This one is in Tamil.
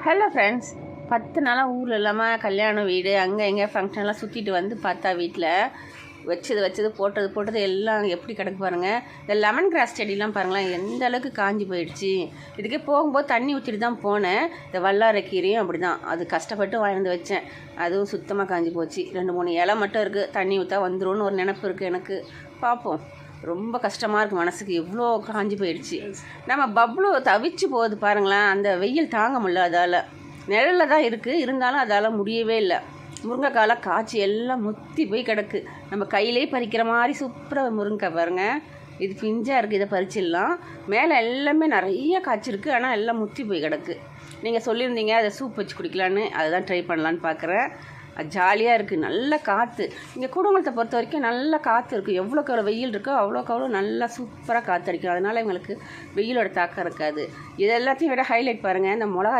ஹலோ ஃப்ரெண்ட்ஸ், 10 நாளாக ஊரில் இல்லாமல் கல்யாணம் வீடு அங்கே எங்கே ஃபங்க்ஷன்லாம் சுற்றிட்டு வந்து பார்த்தா வீட்டில் வச்சது போட்டது எல்லாம் எப்படி கிடக்கு பாருங்கள். இந்த லெமன் கிராஸ் செடிலாம் பாருங்களேன், எந்த அளவுக்கு காஞ்சி போயிடுச்சு. இதுக்கே போகும்போது தண்ணி ஊற்றிட்டு தான் போனேன். இந்த வல்லாரக்கீரையும் அப்படி தான், அது கஷ்டப்பட்டு வாங்கிட்டு வச்சேன். அதுவும் சுத்தமாக காஞ்சி போச்சு. 2-3 இலை மட்டும் இருக்குது. தண்ணி ஊற்றா வந்துரும்னு ஒரு நினப்பு இருக்குது எனக்கு. பார்ப்போம். ரொம்ப கஷ்டமாக இருக்குது மனசுக்கு, எவ்வளோ காஞ்சி போயிடுச்சு. நம்ம பப்ளு தவிச்சு போகுது பாருங்களேன். அந்த வெயில் தாங்க முடியல, அதால் நிழலில் தான் இருக்குது, இருந்தாலும் அதால் முடியவே இல்லை. முருங்கைக்கால காய்ச்சி எல்லாம் முத்தி போய் கிடக்கு. நம்ம கையிலே பறிக்கிற மாதிரி சூப்பராக முருங்கைக்காய் பாருங்கள். இது பிஞ்சாக இருக்குது, இதை பறிச்சிடலாம். மேலே எல்லாமே நிறைய காய்ச்சிருக்கு, ஆனால் எல்லாம் முத்தி போய் கிடக்கு. நீங்கள் சொல்லியிருந்தீங்க அதை சூப் வச்சு குடிக்கலான்னு, அதை தான் ட்ரை பண்ணலான்னு பார்க்குறேன். அது ஜாலியாக இருக்குது, நல்ல காற்று. இங்கே கூடங்குளத்தை பொறுத்த வரைக்கும் நல்ல காற்று இருக்குது. எவ்வளோக்கு எவ்வளோ வெயில் இருக்கோ அவ்வளோ நல்லா சூப்பராக காற்று அடிக்கும். அதனால் எங்களுக்கு வெயிலோட தாக்கம் இருக்காது. இது எல்லாத்தையும் விட ஹைலைட் பாருங்கள், இந்த மிளகா